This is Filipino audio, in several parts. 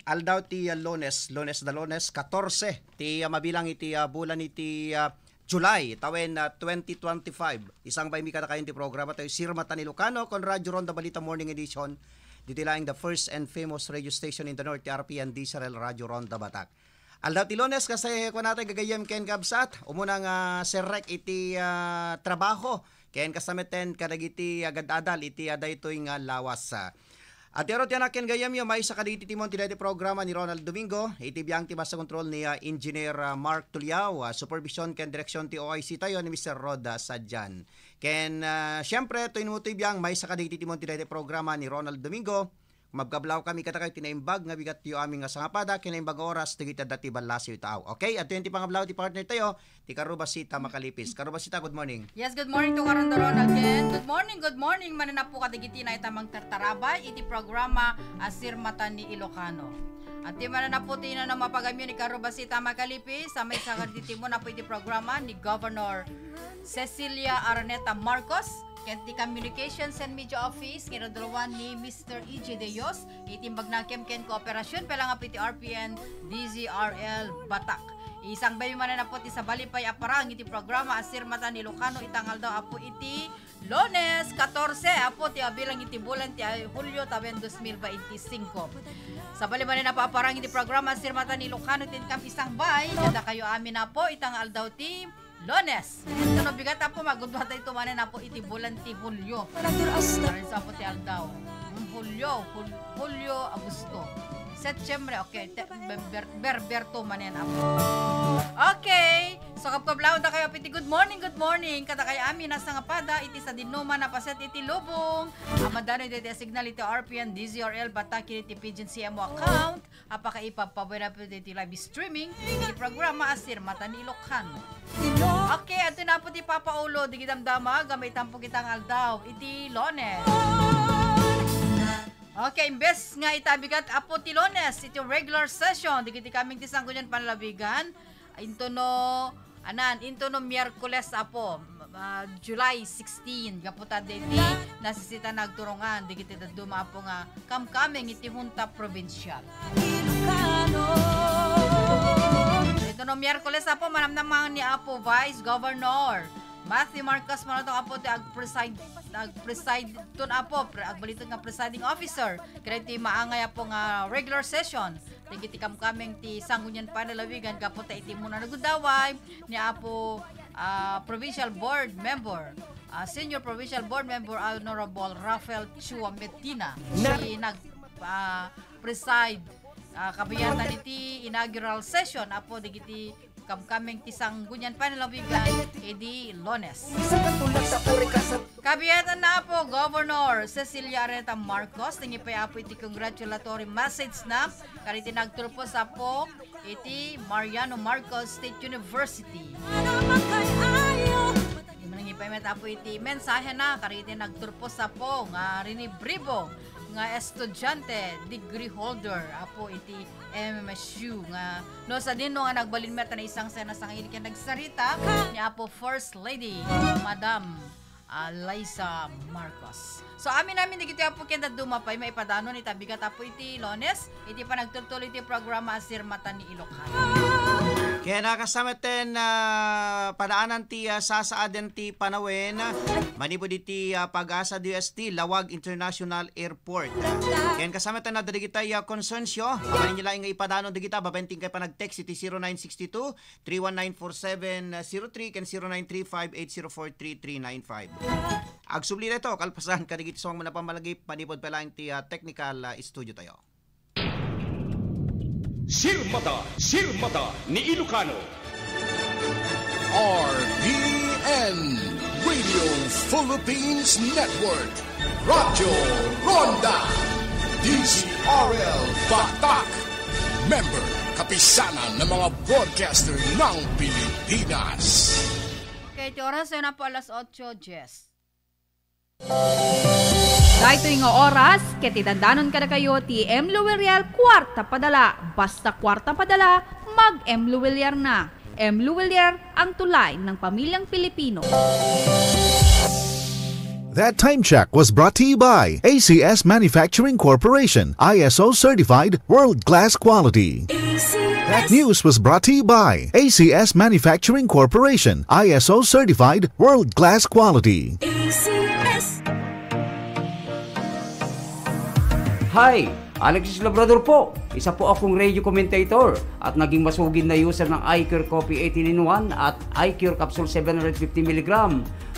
aldaw ti Lunes, Lunes 14, ti mabilang iti bulan iti July, tawen 2025. Isang bay mi kada kayo ti programa tayo Sirmata ni Ilocano kon Radyo Ronda Balita Morning Edition. Dito lang the first and famous radio station in the North, RPN Diesel Radio Ronda Batak. Aldaw ti Lunes kasi ko natin gagayem ken kabsat, umunang serrek iti trabaho. Ken kasameten kadagiti agad-adal iti daytoy nga lawas. At yaro tiyan akin gayam yo may sa kaditi timon ti programa ni Ronald Domingo, iti biyang ti basa kontrol ni Engineer Mark Tuliao, supervision ken direksyon ti OIC tayo ni Mr. Roda Sadjan. Ken syempre to inuto biyang may sa kaditi timon ti programa ni Ronald Domingo. Magkablaw kami katakay tinaimbag nga bigat yu aming nga sangapada kinaimbag oras tigita dati balasyo tao. Okay? At yun ti pangablaw ti partner tayo ti Karubasita Makalipis. Karubasita, good morning. Yes, good morning to Karon Doron again. Good morning. Manana po kadigiti na itamang tartarabay iti programa Sirmata ni Ilocano. At di manana po tina na mapagamyo ni Karubasita Makalipis sa may sakaditi mo na po iti programa ni Governor Cecilia Araneta Marcos. Kenti Communications and Media Office, kinadalawan ni Mr. E.J. Deyos, itimbag na ken kooperasyon, pelang apiti RPN, DZRL, Batak. Isang bayo man na po ti sa balipay aparang iti programa Sirmata ni Ilocano, itangal daw apo iti Lunes 14, apo ti abilang iti bulan ti Hulyo tawen 2025. Sa balipay na po aparang iti programa Sirmata ni Ilocano, tinkam isang bay, kada kayo amin na po, itangal daw ti Lunes. Ito no bigat po magudwata ito man na po iti bulan ti Hulyo. Para sa po ti aldaw. Hulyo, Agosto. September, okay. Berberto manen apo. Okay. So kapkablaw da kayo piti good morning. Kada kayo amin nasa nga pada iti sa dinuma na paset iti lubong. Amadano iti signal iti RPN DZRL Batak iti Pigeon CMO account. Apaka ipapabera iti live streaming iti programa Sirmata ni Ilocano. Okay, ato na po ti Papa Ulo di gidamdama gamay tampo kitang aldaw iti Lunes. Okay, imbes nga itabigat apo ti Lunes, iti regular session, digiti kaming ti sanggunyan panlabigan, into no Miyerkules apo, July 16, kaputa diti, nasisita nagturungan, digiti daduma apo nga, kamkaming iti Junta Provincial. Ito no Miyerkules apo, manamnamang ni apo Vice Governor Matthew Marcos manatong apo ti ag-preside tun apo agbaliton nga presiding officer kaya ti maangay apo nga regular session digiti kamkameng ti sanggunyan panalawigan kapo ta iti muna nagudaway ni apo provincial board member senior provincial board member Honorable Rafael Chua Medina si nag preside kabiyatan iti inaugural session apo digiti kamkameng tisang gunyan panalawigan edi Lunes. Kabiyatan na po Governor Cecilia Araneta Marcos tingi pa apo iti congratulatory message na kariti nagturpos apo iti Mariano Marcos State University. Manangi pa apo iti mensahe na kariti nagturpos apo nga rinibribo nga estudyante, degree holder apo iti MMSU nga no sa dinno nga nagbalin meta na isang senasang ili ken nagsarita ni apo First Lady Madam Liza Marcos. So amin digiti apo ken dumapay maipadanon itabigat apo iti Lunes iti panagtutuloy iti programa Sirmata ni Ilocano. Kaya nakasameten padaanan ti sasaaden ti Panawen manipod iti Pag-asa DST Lawag International Airport. Kaya kasameten na digitay konsensyo amanin nila nga ipadanon digita babenting kay panag-text iti 0962-319-4703 ken 0935-804-3395. Agsubli nito kalpasan kadigiti sa mga pamamalagip manipod pa lang ti technical studio tayo. Sirmata ni Ilocano. RPN Radio Philippines Network. Radyo Ronda. DZRL Batak. Member kapisanan ng mga broadcaster ng Pilipinas. Okay, ti oras na po alas 8, Jess. Dahito nga oras, ketidandanon ka na kayo ti M. Luweliar kwarta padala. Basta kwarta padala, mag-M. Luweliar na. M. Luweliar ang tulay ng pamilyang Pilipino. That time check was brought to you by ACS Manufacturing Corporation, ISO certified world-class quality. That news was brought to you by ACS Manufacturing Corporation, ISO certified world-class quality. Hi! Alexis Labrador po. Isa po akong radio commentator at naging masugid na user ng iCure Coffee 18-in-1 at iCure Capsule 750mg.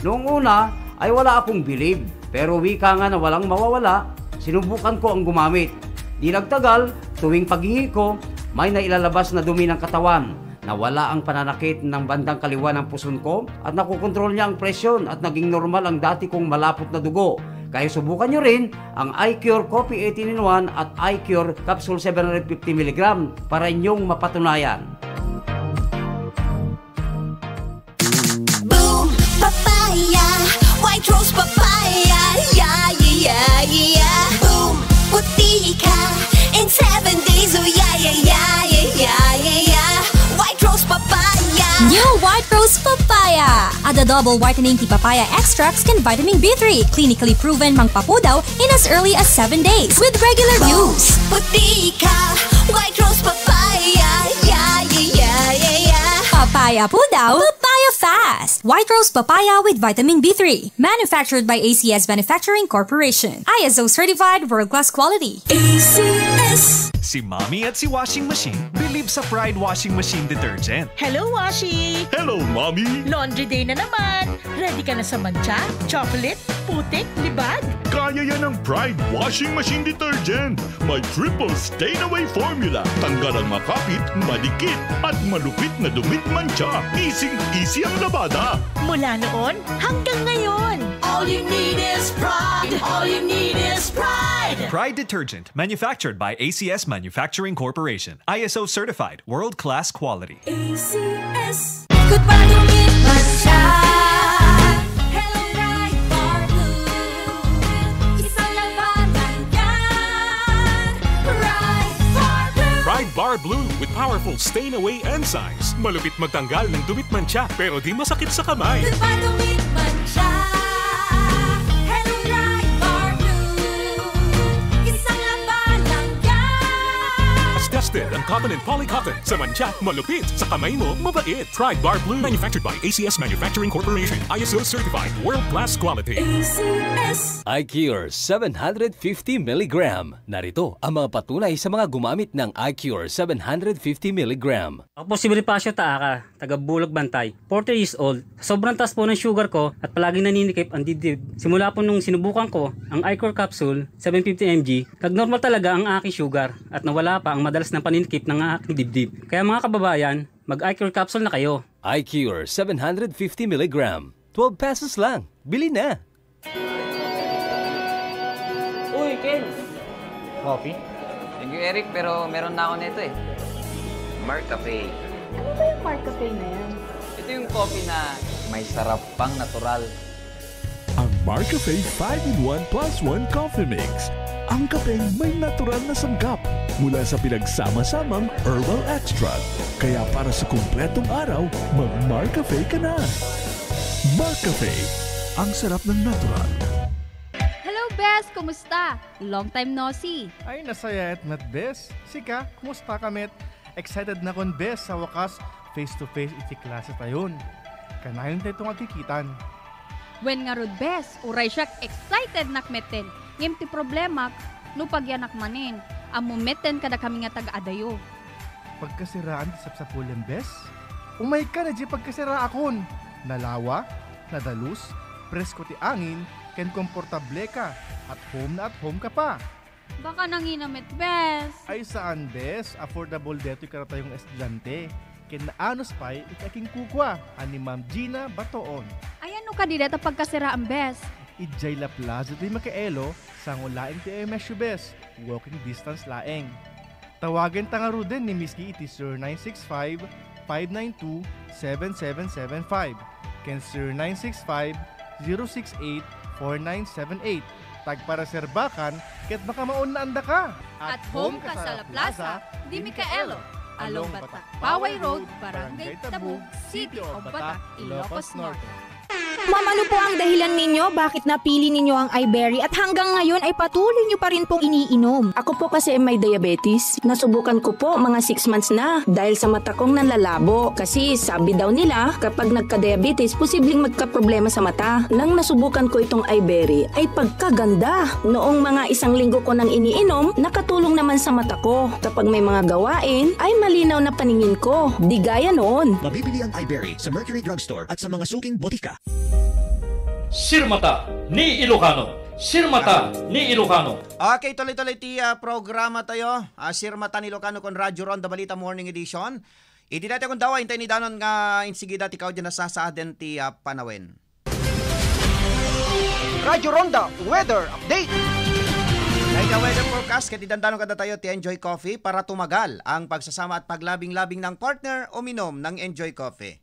Noong una ay wala akong bilib, pero wika nga na walang mawawala, sinubukan ko ang gumamit. Di nagtagal, tuwing paghihi ko, may nailalabas na dumi ng katawan. Nawala ang pananakit ng bandang kaliwa ng puson ko at nakukontrol niya ang presyon at naging normal ang dati kong malapot na dugo. Kaya subukan nyo rin ang iCure Coffee 18-in-1 at iCure Capsule 750mg para inyong mapatunayan. Boom! Papaya! White rose papaya! Yeah, yeah, yeah! Boom! Puti ka! In 7 days, oh yeah, yeah, yeah, yeah, yeah, yeah! White rose papaya! New White Rose Papaya! Ada double whitening tea papaya extracts can vitamin B3, clinically proven mangpapudaw in as early as 7 days with regular use. Puti ka! White rose papaya! Yeah, yeah, yeah, yeah, yeah! Papaya pudaw, papaya fast! White Rose Papaya with vitamin B3. Manufactured by ACS Manufacturing Corporation. ISO certified world-class quality. ACS! Si Mommy at si Washing Machine believe sa Pride Washing Machine Detergent. Hello, Washi! Hello, Mommy! Laundry day na naman! Ready ka na sa mancha, chocolate, putik, libag? Kaya yan ang Pride Washing Machine Detergent. May triple stain-away formula. Tanggal ang makapit, madikit, at malupit na dumit mancha. Easy ang labada. Mula noon hanggang ngayon. All you need is pride! All you need is pride! Pride Detergent, manufactured by ACS Manufacturing Corporation. ISO certified, world-class quality. ACS! Good pa dumit mancha. Hello, bright bar blue. Isang labanan yan. Bright bar blue. Pride Bar Blue with powerful stain-away enzymes. Malupit magtanggal ng dumit mancha pero di masakit sa kamay. Good pa dumit mancha. Hello, bright bar blue. Isang labanan yan. As tested ang cotton and polycotton. Sa mancha, malupit. Sa kamay mo, mabait. Pride Bar Blue. Manufactured by ACS Manufacturing Corporation. ISO certified. World-class quality. ACS! iCure 750mg. Narito ang mga patunay sa mga gumamit ng iCure 750mg. Ako po si Bonifacio Taaka, taga Bulog Bantay. 40 years old. Sobrang taas po ng sugar ko at palaging naninikip ang dibdib. Simula po nung sinubukan ko ang iCure Capsule 750mg, nag-normal talaga ang aking sugar at nawala pa ang madalas na paninikip ng aking dibdib. Kaya mga kababayan, mag-iCure Capsule na kayo. iCure 750mg. 12 pesos lang. Bili na! Uy, Ken! Coffee? Thank you, Eric, pero meron na ako nito eh. Marcafe. Ano ba yung Marcafe na yan? Ito yung coffee na may sarap pang natural. Ang Marcafe 5-in-1 plus 1 Coffee Mix. Ang kapeng may natural na sanggap mula sa pinagsama-samang herbal extract. Kaya para sa kumpletong araw, mag-Marcafe ka na. Marcafe, ang sarap ng natural. Hello, Bes! Kumusta? Long time no see. Ay, nasaya at met, Bes. Sika, kumusta ka, met? Excited na kon, Bes. Sa wakas, face-to-face iti klase tayon. Kanayon tayo itong agkikitan. When nga rod, Bes, uray siyak excited nakmeten. Ngem ti problema, no pagyanak manin. Amumeten kada kami nga taga-adayo. Pagkasiraan ti sapsapulen, Bes? Umay ka na di pagkasira akon. Nalawa, nadalus, presko ti angin, ken komportable ka, at home ka pa. Baka nanginamit, Bes. Ay saan, Bes? Affordable deto yung karatayong estudyante. Ken naanos pa'y ikaking kukwa, ani Ma'am Gina Batoon. Ay ano ka dideta pagkasiraan, Bes? Ijay La Plaza di Makaelo, sang ulaing ti MSU, Bes. Walking distance laeng. Tawagan tangaru din ni Miski iti 0965-592-7775. Ken 0965-068-4978. Tagparaserbakan, ket baka maon na anda ka. At home ka sa La Plaza, di Mikaelo. Along Batak, Poway Road, Barangay Tabug, City of Batak, Ilocos Norte. Ma'am, ano po ang dahilan ninyo? Bakit napili ninyo ang iBerry at hanggang ngayon ay patuloy nyo pa rin pong iniinom? Ako po kasi may diabetes. Nasubukan ko po mga 6 months na dahil sa mata kong nanlalabo. Kasi sabi daw nila kapag nagka-diabetes, posibleng magka-problema sa mata. Nang nasubukan ko itong iBerry ay pagkaganda. Noong mga 1 linggo ko nang iniinom, nakatulong naman sa mata ko. Kapag may mga gawain, ay malinaw na paningin ko. Di gaya noon. Mabibili ang iBerry sa Mercury Drugstore at sa mga suking botika. Sirmata ni Ilocano. Sirmata ni Ilocano. Okay, tuloy-tuloy ti programa tayo. Sirmata ni Ilocano kon Radyo Ronda Balita Morning Edition. Iti dati kung daw, hintay ni Danon nga insigi dati kao dyan nasasaaden ti Panawen. Radyo Ronda Weather Update. Like weather forecast, katidandanon kada tayo ti Enjoy Coffee para tumagal ang pagsasama at paglabing-labing ng partner o minom ng Enjoy Coffee.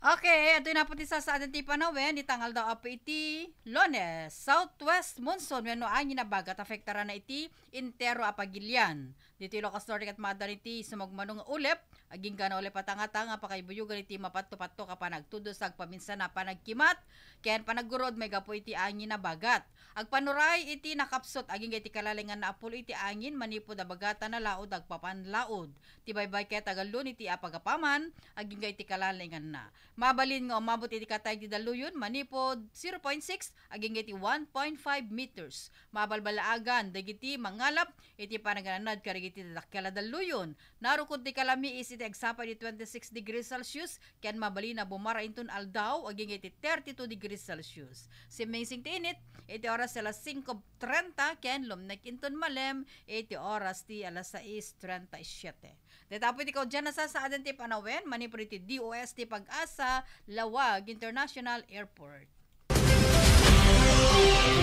Okay, ito na po sa atin ti Panawen, itangal daw apo iti Lones, Southwest Monsoon, wano angin na bagat, afektara na iti intero apagilyan. Dito Ilocos Norte at Madar iti sumagmanong ulep, aging gana ulep patanga-tanga, pakaibuyugan iti mapatto-patto ka panagtudosag paminsan na panagkimat, kayan panagurod may gapo iti angin na bagat. Agpanuray iti nakapsot, aging iti kalalingan na apulo iti angin, manipod na bagata na laod, agpapanlaod. Tibaybay kaya tagalun iti apagapaman, aging iti kalalingan na. Mabalin nga umabot iti katay ti daluyon, manipod 0.6, aging iti 1.5 meters. Mabalbalaagan, dagiti mangalap, iti panaganad karigiti dakala daluyon. Narukod ti kalami is iti agsapa di 26 degrees Celsius, ken mabalin na bumara inton aldaw, aging iti 32 degrees Celsius. Si Amazing Tinit, iti oras alas 5:30, ken lumnek inton malem, iti oras ti alas 6:37. Detapo iti ko dyan nasasaadan ti Panawen, manipod iti DOS ti Pag-asa, Lawag International Airport.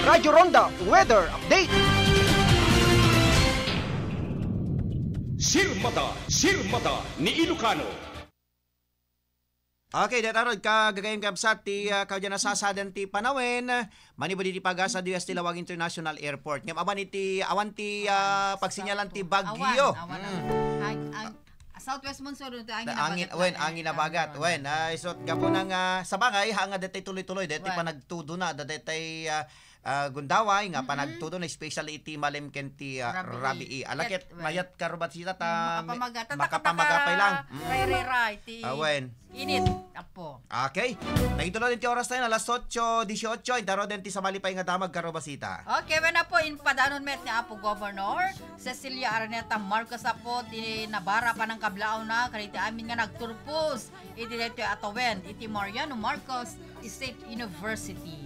Radyo Ronda Weather Update. Sirmata ni Ilocano. Okay, datarod kagagayang kabsat ti kaudyan nasasadan ti Panawen, manipod iti Pag-asa DOS ti Lawag International Airport. Ngam awan ti pagsinyalan ti Bagyo. Southwest Monsoon ito angin na bagat. Isot gapo nang sa bagay hanga detay tuloy-tuloy detay pa nagtudo na detay gundaway nga panagtudo na especially iti malim ken ti rabi alakit mayat karubat sita ta makapamagapay lang. Ray ti init apo. Okay. Nagitulo din ti oras tayo alas 8:18 daro din ti samalipay nga damag karubasita. Okay, when po in padanon met ni Apo Governor Cecilia Araneta Marcos apo ti nabara pa ng kablao na kaniti amin nga nagturpos iti dito atawen iti Mariano Marcos State University.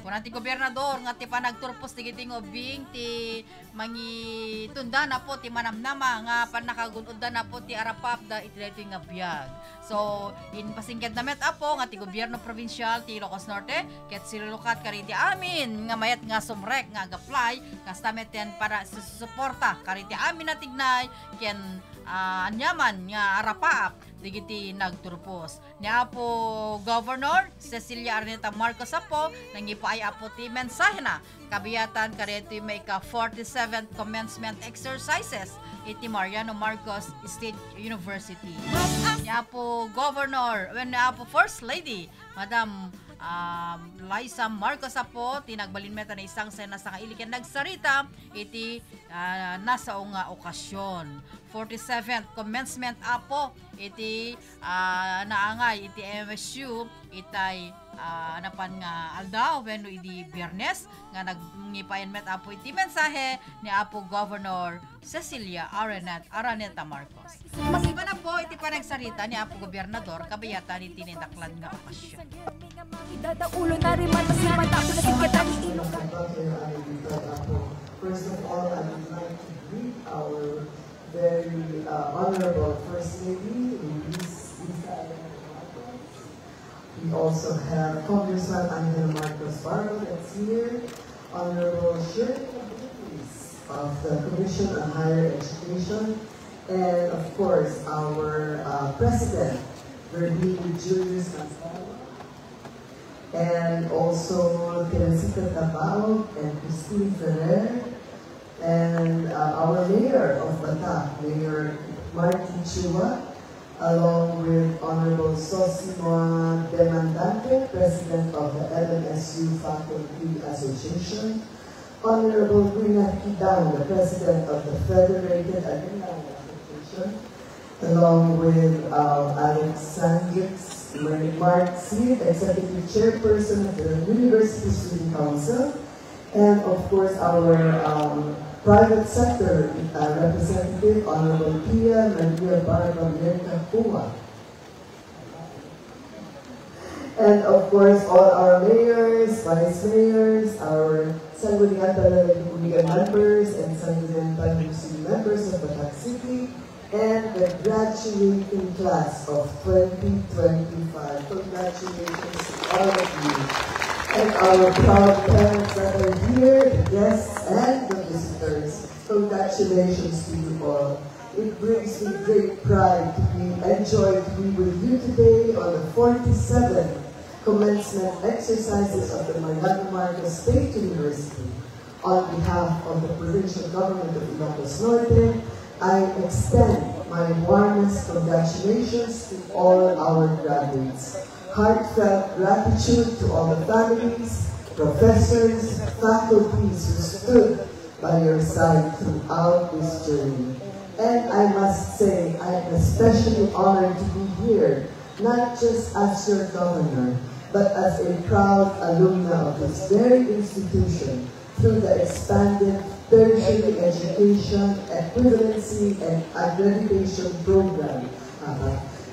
Kuna ti gobernador nga ti panagturpos ti giting obing ti mangi tunda na po ti manamnama nga panakagunudda na po ti arapap da iti dito nga biyag. So in pasingkad na met apo nga ti gobyerno provincial ti Ilocos Norte ket silulukat kariti amin nga mayat nga sumrek nga agaply kastamet yan para susuporta kariti amin na tignay ken anyaman nga arapap digiti nagturpos ni Apo Governor Cecilia Araneta Marcos apo nangipaay apo ti mensahe na kabiyatan karito may ka 47th commencement exercises iti Mariano Marcos State University. Ni Apo Governor when ni Apo First Lady Madam Liza Marcos apo tinagbalin meta na isang sena sa kailikan nagsarita iti nasa nga okasyon 47th commencement apo iti naangay iti MSU itay napan nga aldaw wenno iti Biyernes nga nagngipayan met apo iti mensahe ni Apo Governor Cecilia Araneta Marcos. Masiba na po iti panagsarita ni Apo Gobernador kabayatan iti nindaklan nga okasyon. Idadaulo na rin man masiman tapo na sikatan ni First of all, I would like to greet our very honorable First Lady, Lisa Marcos. We also have Congressman Angela Marcos Barro that's here, Honorable Shirley of the Commission on Higher Education, and of course our President, Verdi Julius Gonzalo, and also Teresita Tabao and Christine Ferrer, and our Mayor of Bata, Mayor Martin Chua, along with Honorable Sosimo Demandante, President of the LMSU Faculty Association, Honorable Rina Kidang, the President of the Federated Alumni Association, along with Alex Sandix, Mark Seed, Executive Chairperson of the University Student Council, and of course our private sector representative, Honorable Pia Maria Barba Puma. And of course, all our mayors, vice mayors, our Sangguniang Talaga members, and Sangguniang Talaga members of Batak City, and the graduating class of 2025. Congratulations to all of you. And our proud parents that are here, the guests and the visitors. Congratulations to you all. It brings me great pride to be enjoyed to be with you today on the 47th commencement exercises of the Mariano Marcos State University. On behalf of the provincial government of Ilocos Norte, I extend my warmest congratulations to all our graduates. Heartfelt gratitude to all the families, professors, faculties who stood by your side throughout this journey. And I must say, I am especially honored to be here, not just as your governor, but as a proud alumna of this very institution through the expanded tertiary education, equivalency, and accreditation program.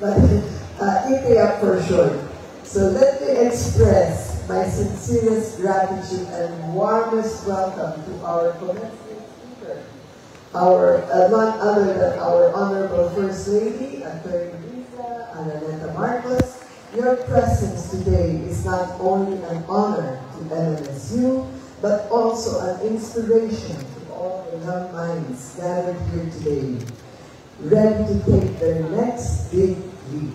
ITEAC for short. So let me express my sincerest gratitude and warmest welcome to our commencement speaker, none other than our Honorable First Lady, Attorney Lisa Analeta Marcos. Your presence today is not only an honor to LMSU, but also an inspiration to all the young minds gathered here today, ready to take their next big leap.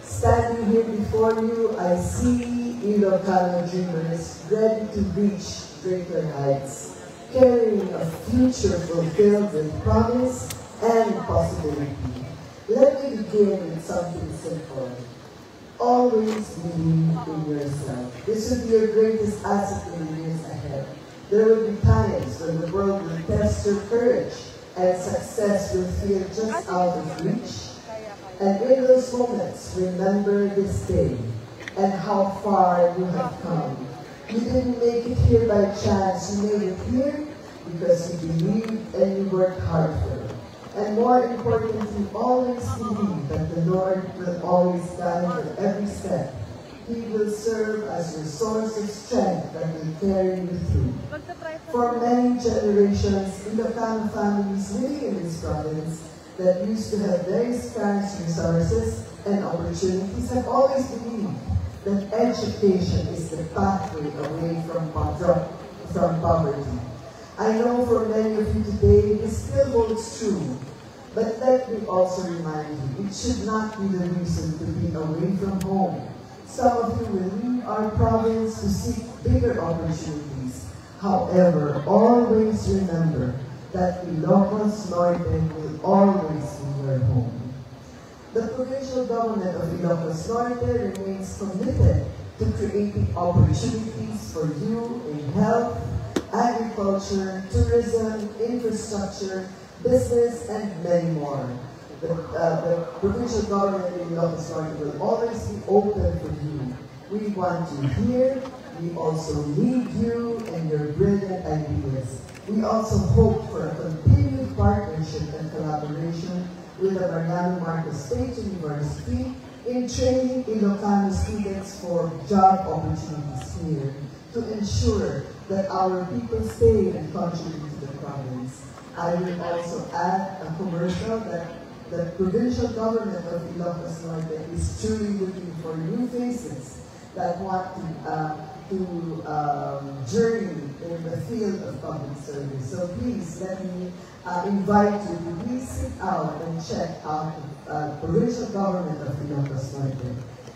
Standing here before you, I see Ilocano dreamers ready to reach greater heights, carrying a future fulfilled with promise and possibility. Let me begin with something simple. Always believe in yourself. This will be your greatest asset in the years ahead. There will be times when the world will test your courage and success will feel just out of reach. And in those moments, remember this day and how far you have come. You didn't make it here by chance. You made it here because you believed and you worked hard for it. And more importantly, always believe that the Lord will always guide you every step. He will serve as your source of strength that will carry you through. For many generations, Ilocano families living in this province that used to have very scarce resources and opportunities have always believed that education is the pathway away from poverty. I know for many of you today, this still holds true. But let me also remind you, it should not be the reason to be away from home. Some of you will leave our province to seek bigger opportunities. However, always remember that Ilocos Norte will always be your home. The provincial government of Ilocos Norte remains committed to creating opportunities for you in health, agriculture, tourism, infrastructure, business, and many more. The provincial government in Ilocos Norte will always be open for you. We want you here. We also need you and your brilliant ideas. We also hope for a continued partnership and collaboration with the Mariano Marcos State University in training Ilocano students for job opportunities here to ensure that our people stay and contribute to the province. I will also add a commercial that the provincial government of Ilocos Norte is truly looking for new faces that want to journey in the field of public service. So please let me invite you to please sit out and check out the provincial government of Ilocos Norte.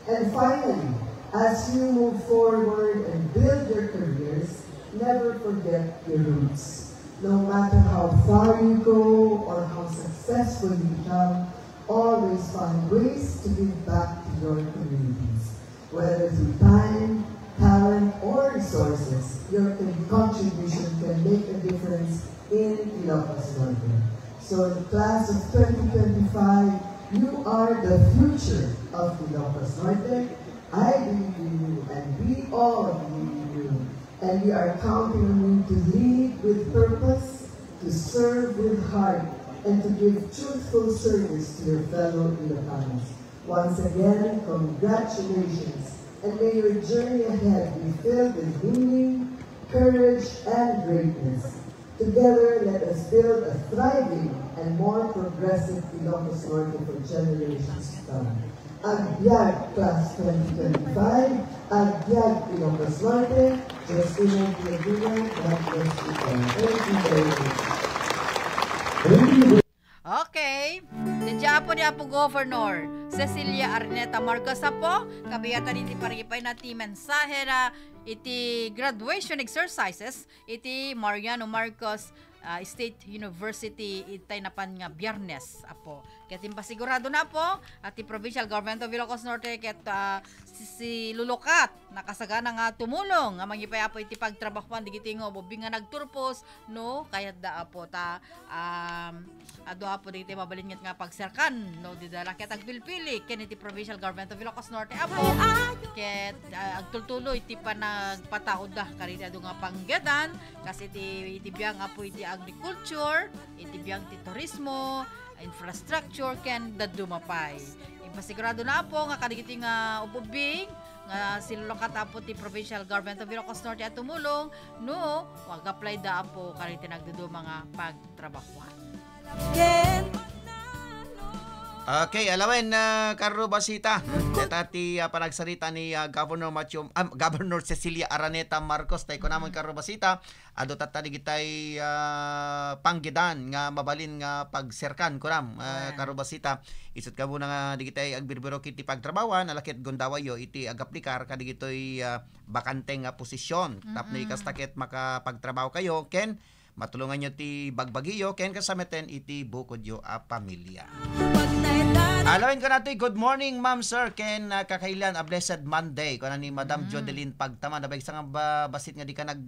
And finally, as you move forward and build your careers, never forget your roots. No matter how far you go or how successful you become, always find ways to give back to your communities. Whether through time, talent, or resources, your contribution can make a difference in Ilocos Norte. So in the class of 2025, you are the future of Ilocos Norte. I believe in you, and we all believe in you. And we are counting on you to lead with purpose, to serve with heart, and to give truthful service to your fellow Ilocanos. Once again, congratulations, and may your journey ahead be filled with meaning, courage, and greatness. Together, let us build a thriving and more progressive Ilocos Norte for generations to come. Agbyag Class 2025, Agbyag Ilocos Norte, Justina Piedina, God bless you all. Thank you very much. Okay. Nandiyan po niya po Governor Cecilia Araneta Marcos po. Kabiyatan iti paripay na ti mensahe na iti graduation exercises iti Mariano Marcos State University itay napan nga Biyernes apo. Ket impasigurado na po at the Provincial Government of Ilocos Norte ket si Lulukat nakasagana nga tumulong nga mangipay apo iti pagtrabahuan digiti ngo bobi nga nagturpos no kayat da apo ta ado apo digiti mabalinget nga pagserkan no didala ket agpilpili ken iti Provincial Government of Ilocos Norte apo ket agtultulo iti panagpataod da kariti adu nga panggedan kasi iti biyang apo iti agriculture iti biyang ti turismo infrastructure ken dadumapay. Ipasigurado na po nga kadigiti nga ububing nga silulukat apo ti Provincial Government of Ilocos Norte at tumulong no wag apply da po kariti nagduduma nga pagtrabahuan. Okay, alawin Carlo Basita. Dati panagsarita ni Governor Cecilia Araneta Marcos tay ko namon Carlo Basita ado tatali gitay panggidan nga mabalin nga pagserkan kunam Carlo Basita isut ka muna nga digitay agbirbiro kiti pagtrabawan alakit gondawayo iti agaplikar kadigitoy bakante nga posisyon tapno ikastakit makapagtrabaho kayo ken matulungan nyo ti bagbagiyo ken kasameten iti bukod yo a pamilya. Alawin ko natin, good morning ma'am sir ken kakailan a blessed Monday ko na ni Madam Jodeline Pagtama nabay isang basit nga di ka nag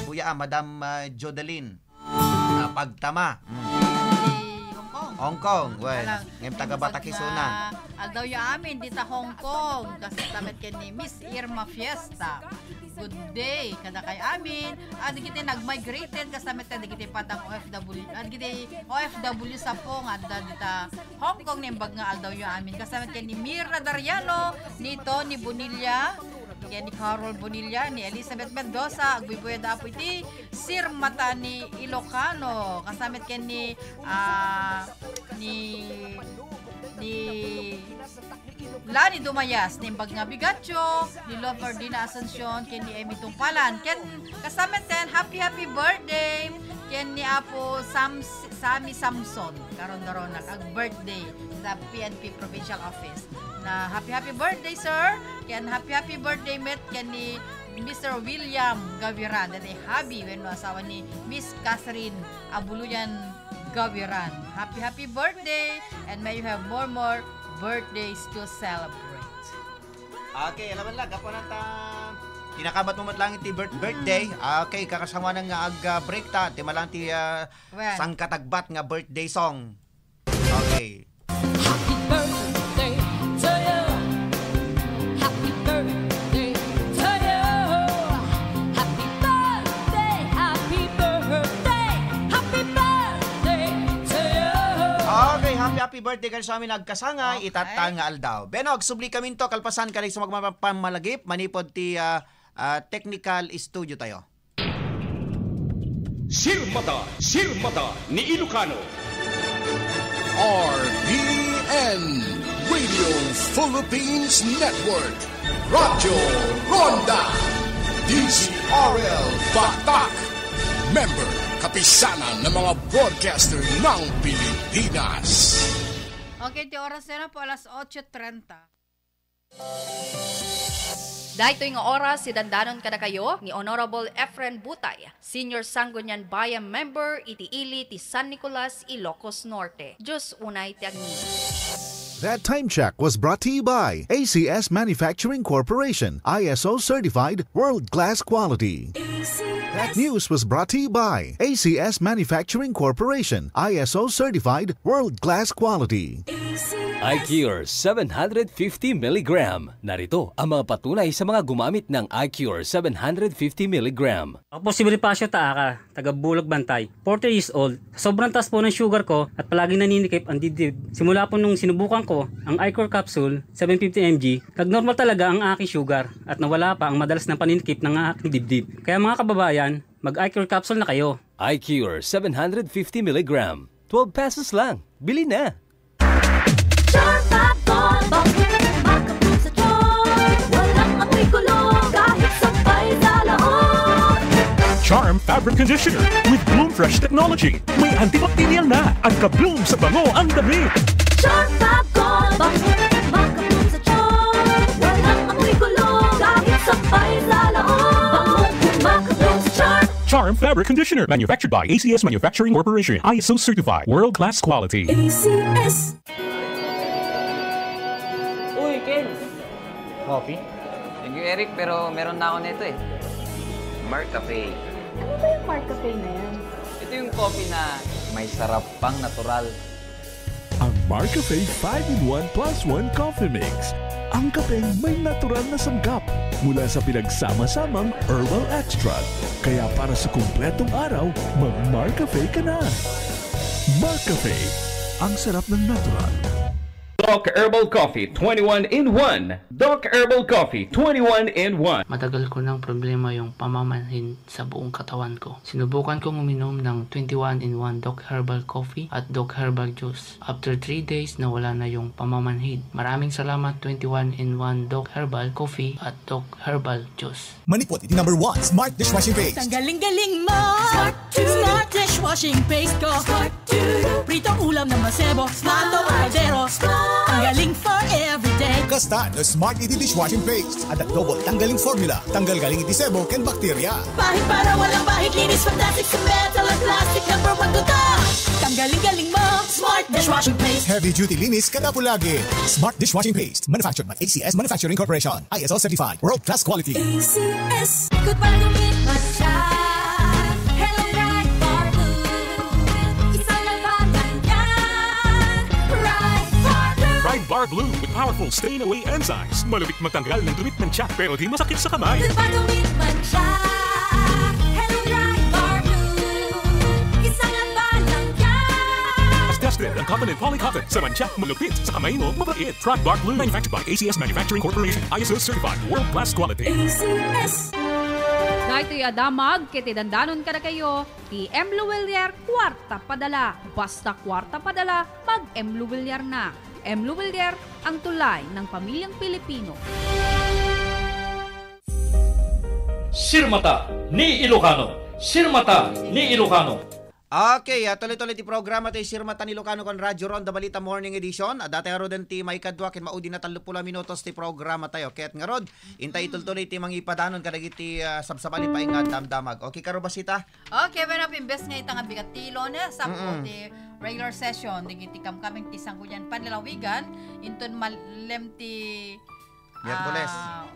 kuya Madam Jodeline Pagtama Hong Kong. Well, ngayon taga-Batakisuna. Aldaw yung amin, dita Hong Kong. Kasi tamet ka ni Miss Irma Fiesta. Good day. Kada kay amin. Adi kita nag-migrated. Kasamit na kita patang OFW. Adi kita OFW sa pong. Adda dita Hong Kong. Nimbag nga aldaw yung amin. Kasamit ka ni Mira Dariano. Ni Tony Bonilla. Kaya ni Carol Bonilla, ni Elizabeth Mendoza, agbibuya da po iti Sirmata ni Ilocano. Kasamit ken ni Lani Dumayas, ni Mbag nga Bigatyo, ni Love Ferdina Asuncion, ken ni Amy Tungpalan. Ken kasamit ten happy birthday ken ni Apo Sammy Samson. Karon-daron nag-birthday sa PNP Provincial Office. Na happy birthday sir ken happy birthday met ken ni Mr. William Gaviran that happy when asawa ni Miss Catherine Abuluyan Gaviran. Happy birthday and may you have more birthdays to celebrate. Okay, alam lang gapo nata kinakabat mo lang iti birthday. Okay, kakasama nang ag-break ta ti malang ti sang katagbat nga birthday song. Okay. Happy birthday kayo sa amin nagkasangay itatang nga aldaw. Benog, subli kami to kalpasan ka rin sa magpamalagip manipod ti technical studio tayo. Sirmata ni Ilocano. RPN Radio Philippines Network. Radyo Ronda. DZRL Batak. Member kapisanan ng mga broadcaster ng Pilipinas. Okay, di oras na po, alas 8:30. Dahito nga oras, si dandanon kada kayo ni Honorable Efren Butay, Senior Sangguniang Bayan Member, iti-ili ti San Nicolas, Ilocos Norte. Diyos unay ti agni. That time check was brought to you by ACS Manufacturing Corporation, ISO certified, world-class quality. That news was brought to you by ACS Manufacturing Corporation, ISO certified, world-class quality. iCure 750 mg. Narito ang mga patunay sa mga gumamit ng iCure 750 mg. Ako po si Bonifacio Taaka, taga Bulog Bantay, 40 years old. Sobrang taas po ng sugar ko at palaging naninikip ang dibdib. Simula po nung sinubukan ko ang iCure capsule 750 mg, nag-normal talaga ang aking sugar at nawala pa ang madalas na paninikip ng aking dibdib. Kaya mga kababayan, mag-iCure capsule na kayo. iCure 750 mg. 12 pesos lang. Bili na! Charm Fabric Conditioner with Bloom Fresh Technology. May antibacterial na at ka-bloom sa bango ang damit. Charm Fab Gold, makabloom sa charm. Walang amoy kulong kahit sabay sa laon. Makabloom sa charm. Charm Fabric Conditioner, manufactured by ACS Manufacturing Corporation, ISO certified, world-class quality. ACS. Uy, Ken! Coffee? Thank you, Eric, pero meron na ako nito eh. Mark Cafe. Ano ba yung Mark Cafe na yan? Ito yung coffee na may sarap pang natural. Ang Marcafe 5-in-1 plus 1 Coffee Mix. Ang kapeng may natural na sanggap mula sa pinagsama-samang herbal extract. Kaya para sa kumpletong araw, mag-Marcafe ka na. Marcafe, ang sarap ng natural. Doc Herbal Coffee 21-in-1. Doc Herbal Coffee 21-in-1. Matagal ko ng problema yung pamamanhin sa buong katawan ko. Sinubukan kong uminom ng 21-in-1 Doc Herbal Coffee at Doc Herbal Juice. After 3 days, nawala na yung pamamanhin. Maraming salamat 21-in-1 Doc Herbal Coffee at Doc Herbal Juice. Manipot, iti number 1, Smart Dishwashing Paste. Ang galing-galing mo! Smart Dishwashing Paste ko! Pritong ulam na masebo, plato o kaldero. Tanggaling for everyday. Kasta the Smart Iti Dishwashing Paste at the double tanggaling formula. Tanggal galing iti sebo ken bakterya. Bahid para walang bahid, linis fantastic sa metal at plastic, number 1 to ta. Tanggaling-galing mo, Smart Dishwashing Paste. Heavy duty linis kada pulagi. Smart Dishwashing Paste, manufactured by ACS Manufacturing Corporation. ISO certified, world class quality. ACS. Ikot pa lang umitmat siya. Hello, Right Bar Blue. Isang labanan yan. Right Bar Blue. Pride Bar Blue with powerful stain-away enzymes. Malupit magtanggal ng dumit ng tiyak pero di masakit sa kamay. Ikot pa lang umitmat siya. Hello, Right Bar Blue. Isang labanan yan. As tested, ang cotton and polycotton sa mancha, malupit sa kamay mo, mabait. Pride Bar Blue, manufactured by ACS Manufacturing Corporation, ISO certified, world-class quality. ACS. Na ito'y adamag, kiti dandanon kada kayo, ti M. Luwilier, kwarta padala. Basta kwarta padala, mag-M. Luwilier na. M. Luwilier, ang tulay ng pamilyang Pilipino. Sirmata ni Ilocano. Sirmata ni Ilocano. Okay, tuloy-tuloy ti programa tayo Sirmata ni Ilocano kon Radyo Ronda Balita Morning Edition. Dati nga rodin ti may kadwa kin maudi na 30 minutos ti programa tayo. Kaya't nga rod, intay tuloy ti mga ipadanon kadagiti sabsabali pa nga damdamag. Okay, karo basita? Okay, bueno, pimbes nga itang bigat ti Lones, apo ti regular session, digiti kamkaming ti Sangguniang Panlalawigan, inton malem ti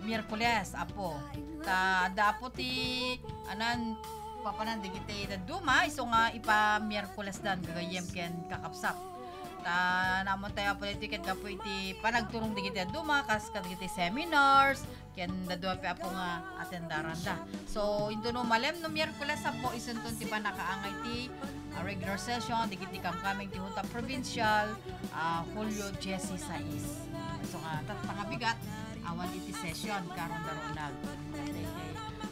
Miyerkules, apo. Dapo ti anan papanan digiti Duma iso nga ipa Miyerkules dan gagayem ken kakapsap. Namon tayo politiket kapo iti panagturong digiti Duma kas digiti seminars ken dadua pa apo nga atendaran da. So into no malem no Miyerkules apo isunton ti panakaangay ti regular session digiti kamkaming ti Junta Provincial Julio 16. So nga tatpangabigat awan iti session karon da Ronald.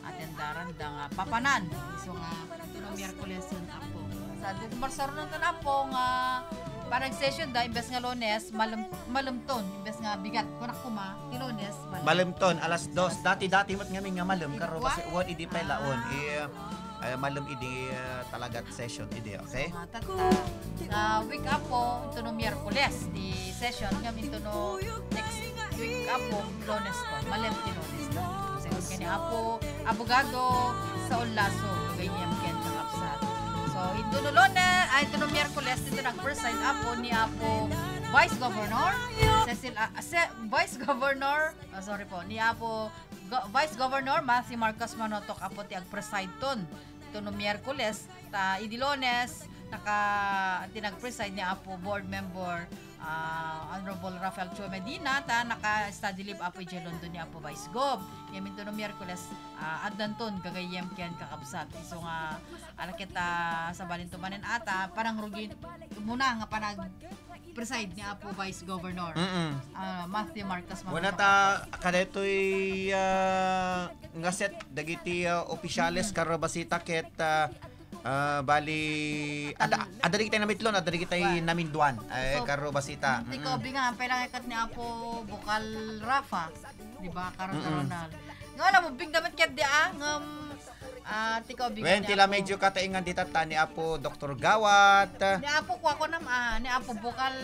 Atendaran da nga papanan. So nga ito no Miyerkules yun apo. Sa marsaro nang apo nga parang session da imbes nga Lunes malamton imbes nga bigat kunak kuma ti Lunes malamton alas 2 dati mat ngamin nga malam karo kasi uwan idi pa laon malam idi talaga session idi okay week apo ito no Miyerkules di session ngamin ito no next week apo Lunes ko, Malente Lunes ko. Second kani apo abogado sa Olaso, ganyan ken kakapsat. So ito no Lunes, ay ito no Miyerkules dito nag-preside apo ni apo Vice Governor Cecil Vice Governor, sorry po, ni apo Vice Governor Matthew Marcos Manotok apo ti ag-preside ton. Ito no Miyerkules ta Idilones tinag-preside niya apo board member Honorable Rafael Chua Medina ta naka-study leave apo i London niya apo Vice Gov. Yamin to no Miyerkules addanton gagayem ken kakabsat. So nga ala kita sa balintumanen ata parang rugi muna nga panag preside niya apo Vice Governor Matthew Marcos Manotok. Wala ta kadetoy nga set dagiti opisyales karabasita ket bali ada kita namitlon ada kita naminduan karo basita tiko binga pela kat ni apo Bukal Rafa di ba karon Ronald ngala mo bing dapat ket di ngam tiko binga wen tila medyo kataingan ditata ni apo Dr. Gawat ni apo ko nam ni apo Bukal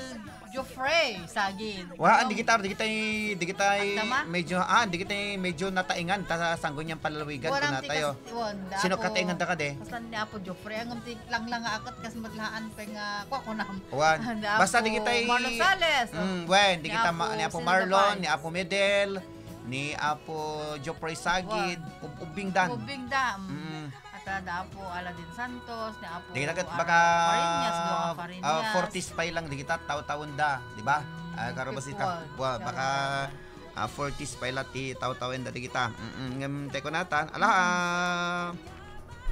Joffrey sagin. Wa di kita medyo nataingan ta sanggon yang palalawigan na tayo. Sino kataingan ta kade? Basta ni apo Joffrey ang lang akot kas madlaan pa nga ko nam. Basta di kita Marlon Sales. Wen di kita ni apo Marlon, ni apo Medel, ni apo Joffrey Sagid, ubing dan. Ada apo Aladin Santos, ni apo di kita baka Fariñas, Fortis pa lang di kita taw-tawon da, di ba? Karo basita. Baka Fortis pa ti taw-tawon da di kita. Ngem teko natan, ala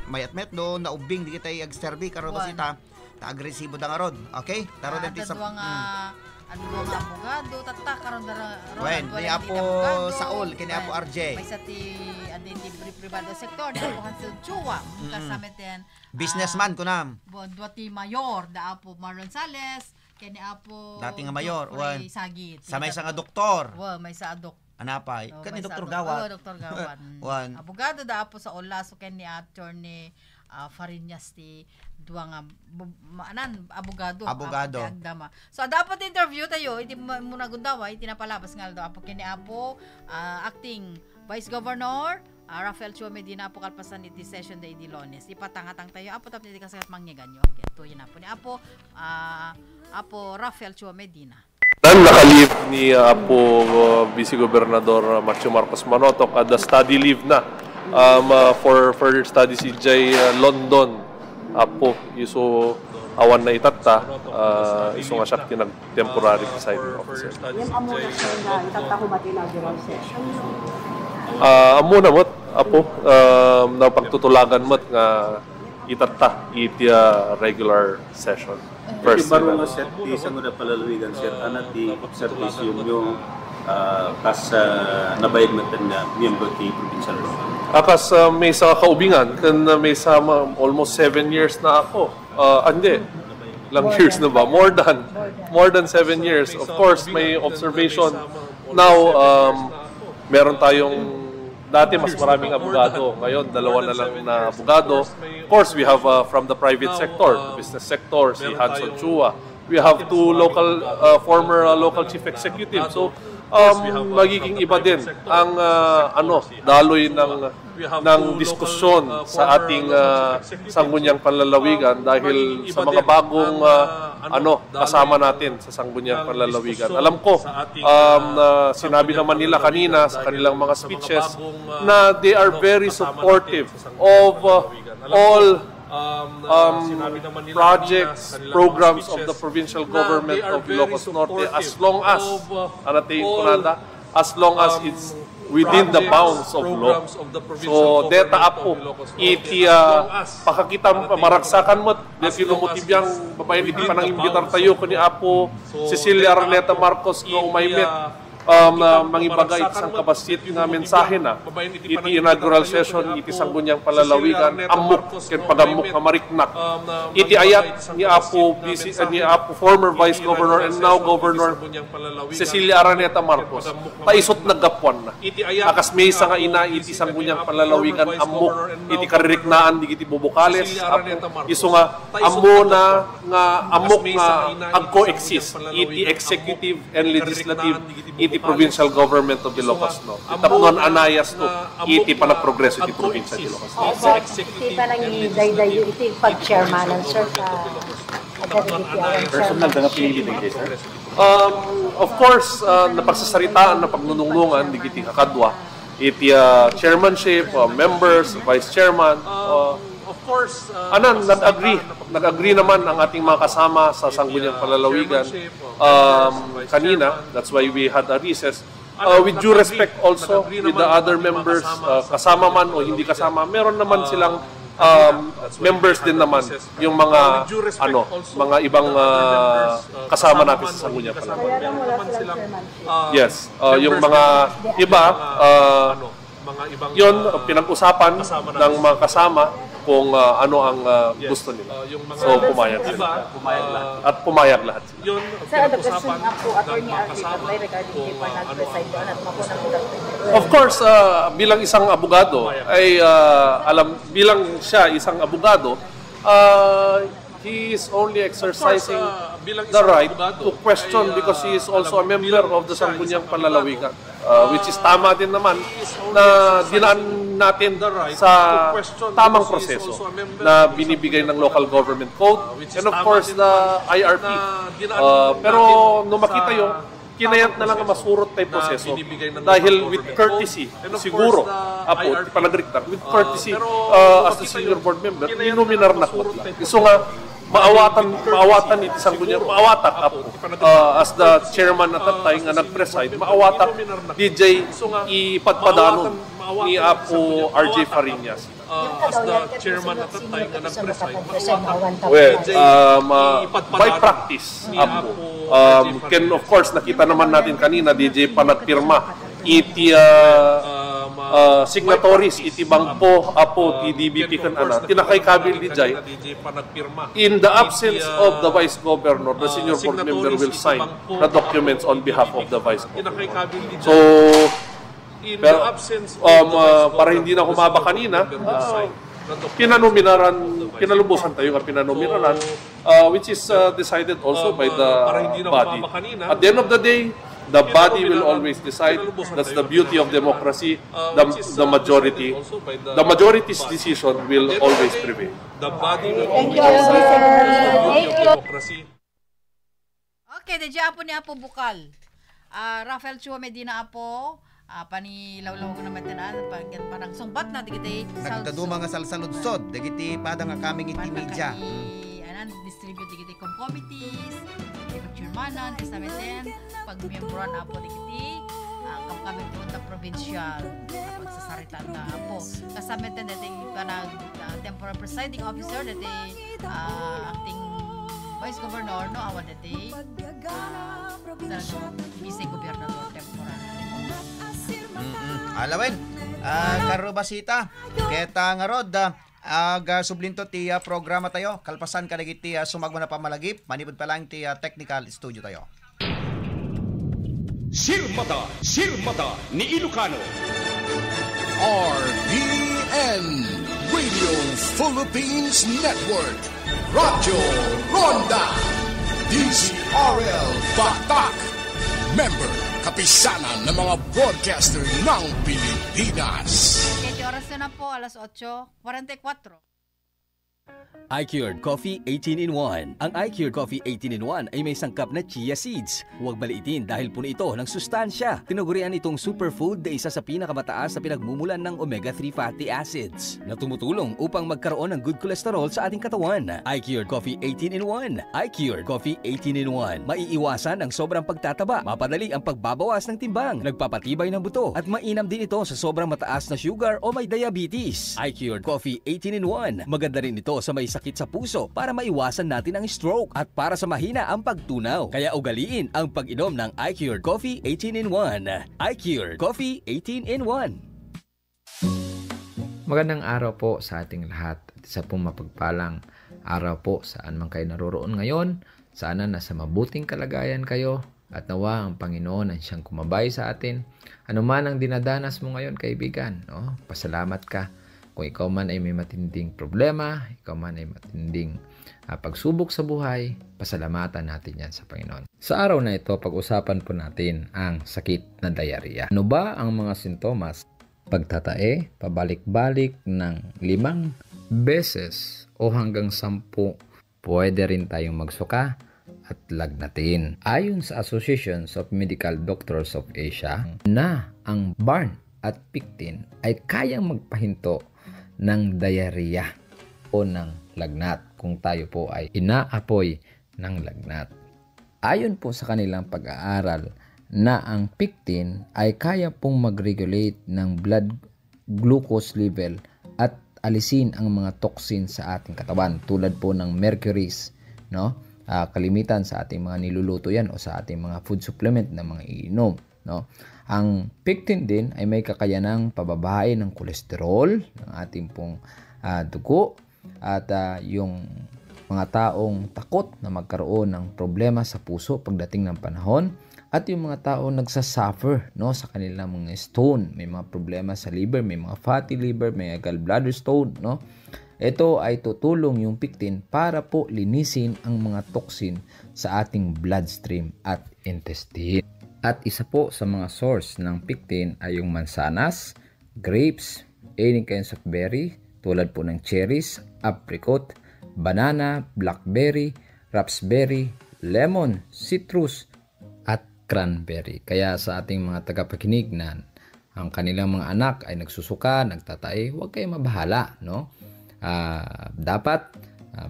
mayat met do na ubing di kita ag-serve karo basita. Ta agresibo da nga rod. Okay? Taro denti sa ano nga abogado tatta karon dara Wen ni apo Saul kini apo RJ. May sa ti adenti privado sektor da apo Hansel Chua kasameten businessman kunam. Dua ti mayor da apo Marlon Sales kini apo dati nga mayor wan Sagit. Sa may nga doktor. May sa anapay kani Dr. Gawat. Dr. Gawat. Wan abogado da apo sa Olaso kini attorney Fariñas ti duwa nga abogado. So dapat interview tayo iti muna gundawa iti napalabas nga do apo kini apo acting Vice Governor Rafael Chua Medina apo kalpasan iti session da Idilones ipatangatang tayo apo tapos iti kasagat mangyaganyo okay to yun apo ni apo Rafael Chua Medina. Nakalive ni apo Vice Gobernador Matthew Marcos Manotok at study leave na for further studies in London apo iso awan na itatta iso nga siya tinag-temporary presiding officer. Yung amo na siya na itatta ko ba inaugural session? Amo na mo't apo na pagtutulagan mo't nga itatta iti regular session. First baru nga set di sa mga palalawigan sir anat di observation yung kas nabayag natin na miyembro ti provincial law. Akas may sa kaubingan kan may sa almost 7 years na ako. Hindi. Lang years na ba? More than 7 years. Of course, may observation. Now, meron tayong dati mas maraming abogado. Ngayon, dalawa na lang na abogado. Of course, we have from the private sector, the business sector, si Hanson Chua. We have two former local chief executives. So, magiging iba din ang daloy ng diskusyon sa ating sangguniang panlalawigan dahil sa mga bagong kasama natin sa sangguniang panlalawigan. Alam ko, sinabi naman nila kanina sa kanilang mga speeches na they are very supportive of all projects, programs of the provincial government of Ilocos Norte as long as it's within the bounds of law. So, deta apo, iti pakakita maraksakan mo, deti lumutibiyang babayan iti panang imbitar tayo kuni apo Cecilia Arneta Marcos nga umaymet mangibaga iti sang kabasit nga mensahe na iti inaugural session iti sangguniang palalawigan amok ken pagamok nga mariknak iti ayat ni apo former Vice Governor and now Governor Cecilia Araneta Marcos paisot naggapuan na akas mesa nga ina iti Sangguniang Panlalawigan amok iti kaririknaan digiti bubukales iso nga ammo na nga amok nga ag-coexist iti executive and legislative iti provincial government of Ilocos Norte. Tapnon anayas to iti panagprogreso iti probinsya di Ilocos Norte. So, iti parang i-day-day iti pag-chairmanan, sir, personal na pinili din kayo, sir? Of course, napagsasaritaan na pagnununglungan digiti kakadwa iti chairmanship, members, vice chairman. Of course, nag-agree naman ang ating mga kasama sa Sangguniang Panlalawigan kanina. That's why we had a recess. With due respect also with the other members, kasama man o hindi kasama, meron naman silang members din naman yung mga mga ibang kasama natin sa Sangguniang Panlalawigan. Yes, yung mga iba yun pinag-usapan ng mga kasama kung ano ang gusto nila. So pumayag sila. At pumayag lahat sila. Sir, the question po, Attorney RJ Catlay regarding the panag-preside doon at mapunang of course, bilang isang abogado ay bilang siya isang abogado, he is only exercising the right to question because he is also a member of the Sangguniang Panlalawigan, which is tama din naman na dinaan natin sa tamang proseso na binibigay ng local government code and of course the IRP. Pero nung makita yung kinayat na lang ang masurot tayo proseso dahil with courtesy, siguro, panagriktar, with courtesy as the senior board member, ninominar na ko. So nga, maawatan iti Sangguniang, maawatak as the chairman at that time nga nag-preside, maawatak DJ ipadpadanon ni Apo RJ Fariñas. As the chairman at that time nga nag-preside, by practice, Apo. Of course, nakita naman natin kanina, DJ pa nagpirma iti signatories iti bangpo apo ti DBP kan tinakay kabil di jay in the absence of the vice governor, the senior board member will sign the documents on behalf of the vice governor. So pero para hindi na humaba kanina, pinalubusan tayo nga pinanominaran, which is decided also by the body. At the end of the day, the body will always decide. That's the beauty of democracy. The majority's decision will always prevail. The body will always decide. Okay, dadya apo ni Apo Bukal. Rafael Chua Medina Apo. Panilawlaw ko naman tinaan parang sungbat na digiti nagdaduma nga salsaludsod digiti padang nga kaming iti media distribute digiti committees chairmanan kasamaten pagmiyembroan apo digiti kami punta provincial na pagsasaritan na apo kasamaten dati panag temporary presiding officer dati acting vice governor no awan dati vice gobernador temporary. Alawin, karubasita, keta nga rod, sublinto ti programa tayo, kalpasan ka nagiti sumagmo na pamalagip, manipod pa lang ti technical studio tayo. Sirmata ni Ilocano. RPN Radio Philippines Network. Radyo Ronda. DZRL Batak. Member kapisanan ng mga broadcaster ng Pilipinas. 7 oras na po, alas 8:44. iCured Coffee 18-in-1. Ang iCured Coffee 18-in-1 ay may sangkap na chia seeds. Huwag baliitin dahil puno ito ng sustansya. Tinagurian itong superfood na isa sa pinakamataas na pinagmumulan ng omega-3 fatty acids na tumutulong upang magkaroon ng good cholesterol sa ating katawan. iCured Coffee 18-in-1. iCured Coffee 18-in-1. Maiiwasan ang sobrang pagtataba, mapadali ang pagbabawas ng timbang, nagpapatibay ng buto, at mainam din ito sa sobrang mataas na sugar o may diabetes. iCured Coffee 18-in-1. Maganda rin ito sa may sakit sa puso para maiwasan natin ang stroke at para sa mahina ang pagtunaw. Kaya ugaliin ang pag-inom ng iCured Coffee 18-in-1. iCured Coffee 18-in-1. Magandang araw po sa ating lahat. Isa pong mapagpalang araw po saan man kayo naroroon ngayon. Sana nasa mabuting kalagayan kayo At nawa ang Panginoon ang siyang kumabay sa atin. Ano man ang dinadanas mo ngayon, kaibigan, no? Pasalamat ka. Kung ikaw man ay may matinding problema, ikaw man ay matinding pagsubok sa buhay, pasalamatan natin yan sa Panginoon. Sa araw na ito, pag-usapan po natin ang sakit na diarrhea. Ano ba ang mga sintomas? Pagtatae, pabalik-balik ng 5 beses o hanggang 10. Pwede rin tayong magsuka at lagnatin. Ayon sa Associations of Medical Doctors of Asia, na ang burn at pectin ay kayang magpahinto ng diarrhea o ng lagnat kung tayo po ay inaapoy ng lagnat. Ayon po sa kanilang pag-aaral na ang pectin ay kaya pong mag-regulate ng blood glucose level at alisin ang mga toxin sa ating katawan tulad po ng mercuries, no? Kalimitan sa ating mga niluluto yan o sa ating mga food supplement na mga iinom, no? Ang pectin din ay may kakayanang pababae ng kolesterol ng ating pong dugo at yung mga taong takot na magkaroon ng problema sa puso pagdating ng panahon at yung mga taong nagsasuffer, no, sa kanilang mga stone, may mga problema sa liver, may mga fatty liver, may gallbladder stone, no? Ito ay tutulong yung pectin para po linisin ang mga toxin sa ating bloodstream at intestine. At isa po sa mga source ng pectin ay yung mansanas, grapes, any kinds of berry tulad po ng cherries, apricot, banana, blackberry, raspberry, lemon, citrus, at cranberry. Kaya sa ating mga tagapakinig na ang kanilang mga anak ay nagsusuka, nagtatae, huwag kayong mabahala, no? Dapat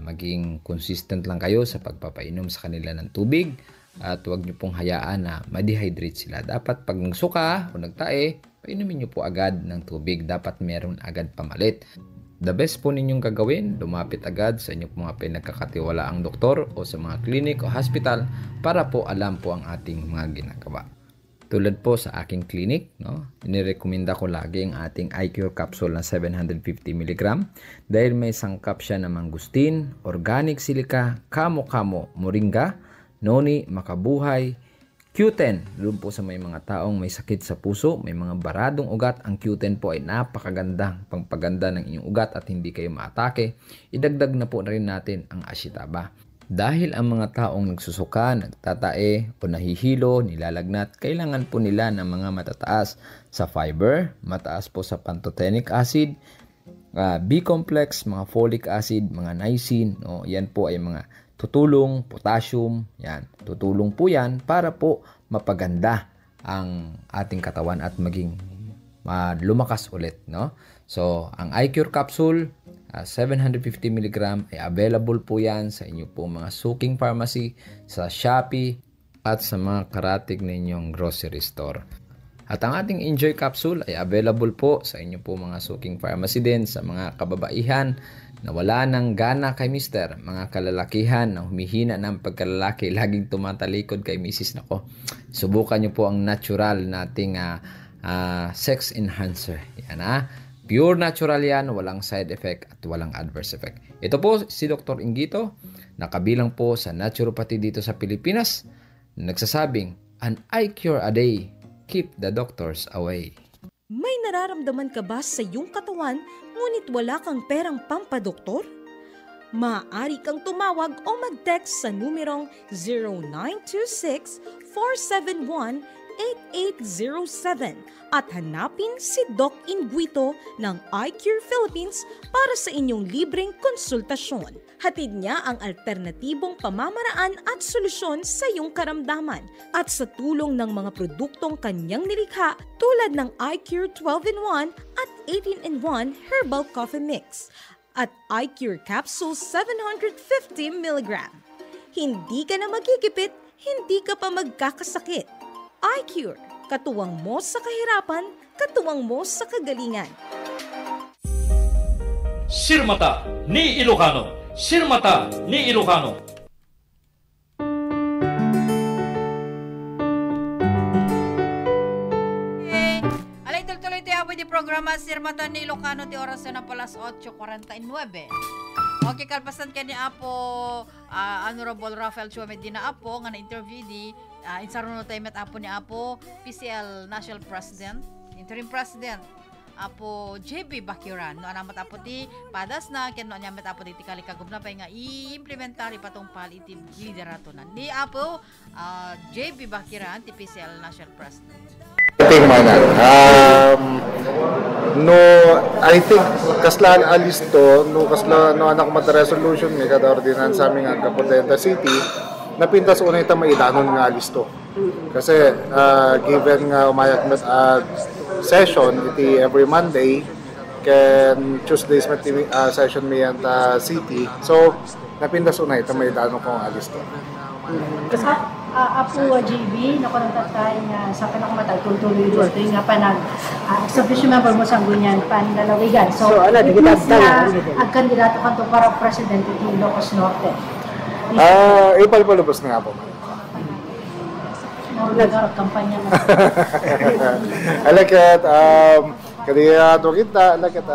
maging consistent lang kayo sa pagpapainom sa kanila ng tubig at huwag nyo pong hayaan na ma-dehydrate sila. Dapat pag nagsuka o nagtae, painumin nyo po agad ng tubig. Dapat meron agad pamalit. The best po ninyong gagawin, lumapit agad sa inyong mga pinagkakatiwalaang doktor o sa mga clinic o hospital para po alam po ang ating mga ginagawa. Tulad po sa aking clinic, no, inirekomenda ko lagi ang ating iCure capsule na 750 mg dahil may sangkap siya ng mangustin, organic silica, kamo-kamo, moringa, noni, makabuhay, Q10. Doon po sa may mga taong may sakit sa puso, may mga baradong ugat, ang Q10 po ay napakagandang pangpaganda ng inyong ugat at hindi kayo maatake. Idagdag na po na rin natin ang ashitaba. Dahil ang mga taong nagsusuka, nagtatae o nahihilo, nilalagnat, kailangan po nila ng mga matataas sa fiber, mataas po sa pantothenic acid, B-complex, mga folic acid, mga niacin, no? Yan po ay mga tutulong, potassium, yan. Tutulong po yan para po mapaganda ang ating katawan at maging lumakas ulit, no? So, ang iCure capsule, 750 mg ay available po yan sa inyo po mga suking pharmacy, sa Shopee, at sa mga karatig ninyong grocery store. At ang ating Enjoy capsule ay available po sa inyo po mga suking pharmacy din sa mga kababaihan na wala ng gana kay mister, mga kalalakihan na humihina ng pagkalalaki, laging tumatalikod kay misis. Nako, subukan nyo po ang natural nating sex enhancer. Yan pure natural yan, walang side effect at walang adverse effect. Ito po si Dr. Ingito, nakabilang po sa naturopathy dito sa Pilipinas, nagsasabing, an iCure a day, keep the doctors away. May nararamdaman ka ba sa iyong katawan ngunit wala kang perang pampadoktor? Maaari kang tumawag o mag-text sa numerong 0926-471-8807 at hanapin si Doc Inguito ng iCure Philippines para sa inyong libreng konsultasyon. Hatid niya ang alternatibong pamamaraan at solusyon sa iyong karamdaman at sa tulong ng mga produktong kanyang nilikha tulad ng iCure 12-in-1 at 18-in-1 Herbal Coffee Mix at iCure Capsule 750 mg. Hindi ka na magigipit, hindi ka pa magkakasakit. iCure, katuwang mo sa kahirapan, katuwang mo sa kagalingan. Sirmata ni Ilocano. Sirmata ni Ilocano. Alay, tuloy tayo po di programa Sirmata ni Ilocano ti oras na palas 8:49. Okay, kalpasan ka ni Apo Honorable Rafael Chua Medina Apo nga na-interview di insaruno tayo met apo ni Apo PCL National President, Interim President Apo JB Bakiran no anamat apo ti padas na ken no nyamet apo ti kalikagub na pay nga i-implementary patong pal iti liderato na ni Apo JB Bakiran ti PCL National President. No, I think kasla alisto no kasla no anak mata resolution may kada ordinance sa aming Kapotenta City napintas unay ta maidanon nga alisto. Kasi given nga umayat met session iti every Monday ken Tuesdays met session may anta city. So napintas unay ta maidanon ko nga alisto. Kasi Apo JB, nakunang tayo nga sa pinakumatag tuloy dito nga panag exhibition member mo sa Gunyan Panlalawigan. So itis na ang kandidato kanto para presidente ng Ilocos Norte. Ipalpalubos na nga po. Nag-kampanya mo. Alakat, kandidato kita, alakat,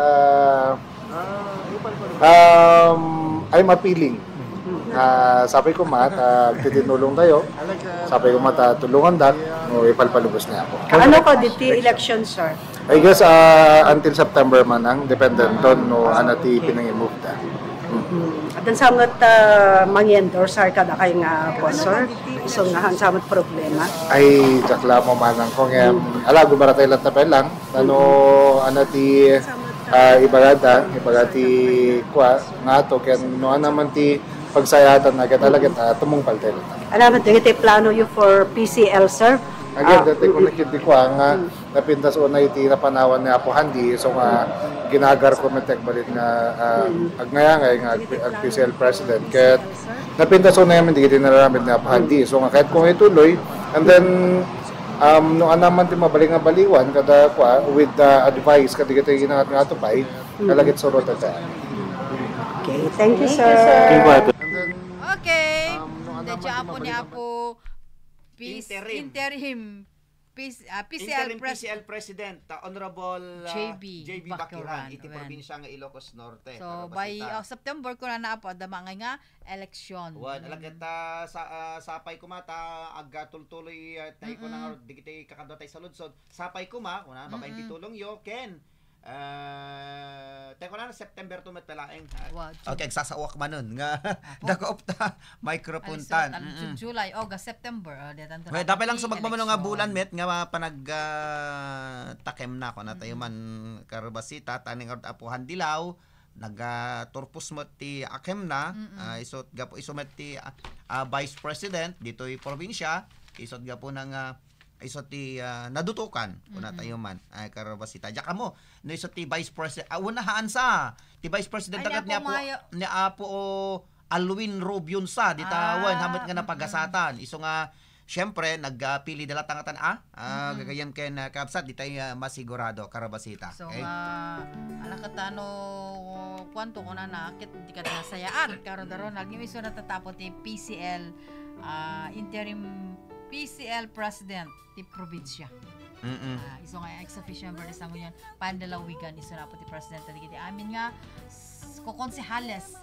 I'm appealing. Sabi ko titinulong tayo. Sabi ko tulungan dat, ipalpalubos na ako. Ano ko dito election, sir? I guess until September man ang dependent on no anati pinang-move ta. At ang samot mang-endorse kada kayo nga po, sir. So nga ang samot problema. Ay, jakla mo man ang kong alago baratay lang tapelang. Ano anati ibagati kwa nga to ken no naman ti pagsayatan na talaga tumong paltel. Alamat din iti plano you for PCL, sir? Again, dati ko nakita ko nga napintas unay iti napanawan ni Apo Handi so nga ginagar ko metek balit nga agnayangay nga PCL president ket napintas unay man digiti nararamid ni Apo Handi so nga kahit kung ituloy and then no anaman ti mabalik nga baliwan kada kwa with advice kada digiti ginangat nga atupay kalagit surot ta. Okay, thank you, sir. Okay. Dedya Apo ni Apo Interim PCL President Honorable JB Bakiran iti probinsya nga Ilocos Norte. So by September ko na Apo damangay nga election. Wan alagat sapay kumata agtultuloy tay ko na digiti kakadwa tay sa lunsod. Sapay kuma kuna babay titulong yo ken teko na September to met palaeng. Okay, sasawak man nun nga dako ta microphone tan. July, August, September. Well, dapat lang sa magmamano nga bulan met nga panag takem na ko na tayo man Karubasita taning Apuhan Dilaw naga-turpos mo ti akem na isot gapo isomet ti Vice President dito'y probinsya isot gapo nang isot ti nadutukan kuna tayo man ay Karubasita jaka mo no isot ti Vice President unahaan sa ti Vice President agad ni Apo Alwin Rubion sa ditawan hamet nga napagasatan iso nga syempre nagpili dala tangatan gagayam ken kapsat ditay masigurado Karubasita. So alakatano kwanto ko na nakit di ka nasayaan karon daron naging iso natatapos ti PCL interim PCL President ti probinsya. Iso nga ex-officio member sa ngunyan Panlalawigan iso na po ti President ti amin nga kokonsehales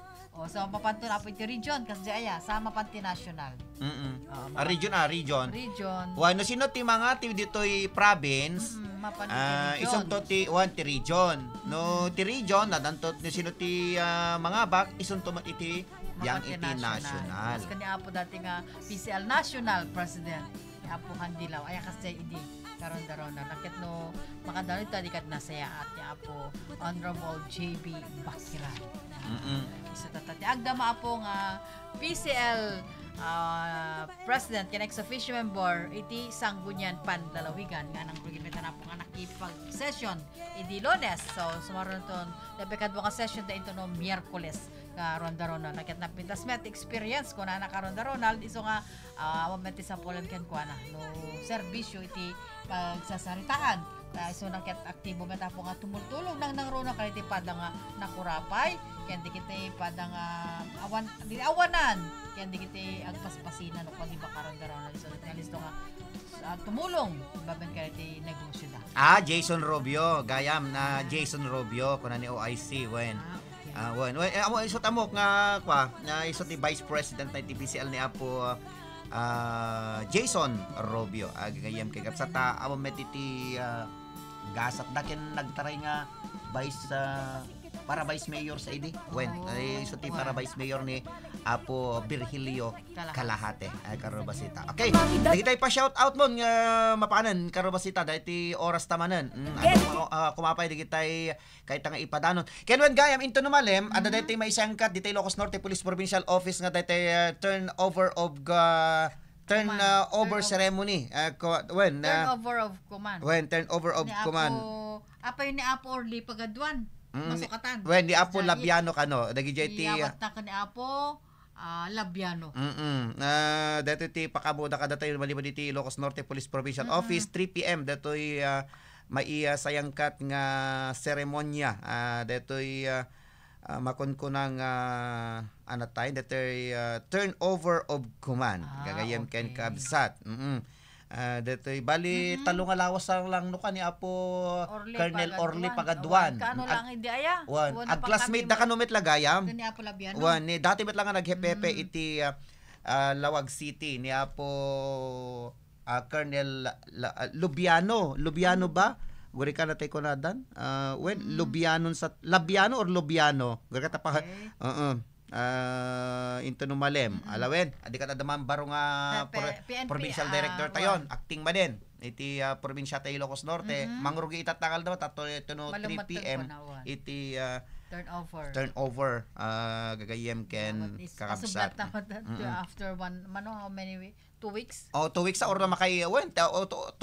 so papanto na po iti region kasi aya sama panti national. Region. Wano sino ti mga ti ditoy province isong to ti region. No ti region nadantot ni sino ti mga bak isong to iti yang iti national. Mas kanya po dati nga PCL National President ni Apo Handilaw ay kasi idi karon daron na nakit no makadalo tadi kat nasaya at ni Apo Honorable JB Bakiran. So tatati agdama Apo nga PCL President ken ex-officio member iti Sangguniang Panlalawigan nga nang programa na po nga nakipag-session iti Lunes. So sumaron ton debekadwa ka session da ito no Miyerkules ka ronda-ronda nakit na pintas met experience ko na nakaronda-ronda iso nga awameti sa polen ken kuana no serbisyo iti pagsasaritaan so nakit aktibo meta po nga tumultulong nang rona kaliti padang nakurapay ken di kiti padang awanan ken di kiti agpaspasinan no pag iba karonda-ronda so listo nga tumulong baben kaliti negosyo da. Jason Robio gayam na Jason Robio kuna ni OIC when isot amok nga kwa na isot ni Vice President na PCL ni Apo Jason Robio gagayem kay kapsat amo met iti gasat daken nagtaray nga vice para vice mayor sa idi so ti para vice mayor ni Apo Virgilio Calahate Karobasita. Okay, dagitay pa shout out mo nga mapaanan Karobasita dahiti oras tamanan. Kumapay dagitay kahit nga ipadanon. Kenwen gayam into numalem ada daytay may sangkat ditay Ilocos Norte Police Provincial Office nga daytay turnover ceremony turnover of command. Turnover of command. Apa yun ni Apo Orly Pagaduan? Masukatan. Ni Apo Labiano kano dagi JT. Iyawat na ka ni Apo Labiano. Dato ti pakabuda kada tayo maliban iti Ilocos Norte Police Provincial Office 3 PM datoy maiya sayangkat nga seremonya datoy makunkunang anatay datoy turnover of command gagayem ken kabsat. Detoy bali talong alawas lang no ni Apo Colonel Orly Pagaduan. Kano lang hindi aya. Ag classmate da kanumet lagayam. Ni Apo Labiano. Ni dati met lang nga naghepepe iti Lawag City ni Apo Colonel Lubiano ba? Guri ka natay ko nadan. Lubiano sa Labiano or Lubiano. Guri ka pa. Into numalem alawen adi ka tadaman baro nga provincial director tayon acting ba din iti probinsya tayo Ilocos Norte mangrugi itatakal daw tato ito no 3 PM iti turnover gagayem ken kakabsat after how many 2 weeks 2 weeks or na makay 2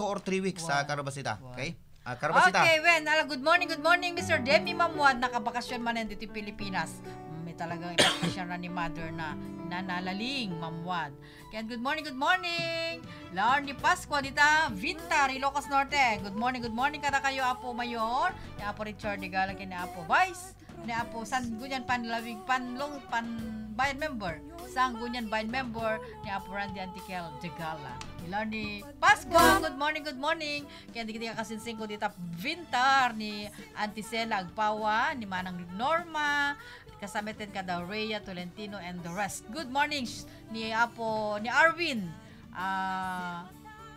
or 3 weeks sa Karobasita okay. Karobasita. Okay, good morning Mr. Demi Mamuad nakabakasyon man dito Pilipinas. May talagang ipagpasyon na ni mother na nanalaling Mamuad. Kaya good morning. Larny Pascua dita Vintar Ilocos Norte. Good morning kada kayo Apo Mayor, ni Apo Richard Digala ken ni Apo Vice, ni Apo Sanggunian Panlawig Bayan member, Sanggunian Bayan member ni Apo Randy Antikel Digala. Larny Pascua, good morning. Kaya di kita kasinsing ko dita Vintar ni Antisela Agpawa, ni Manang Norma, kasamitin ka daw Rhea Tolentino and the rest. Good morning ni Arwin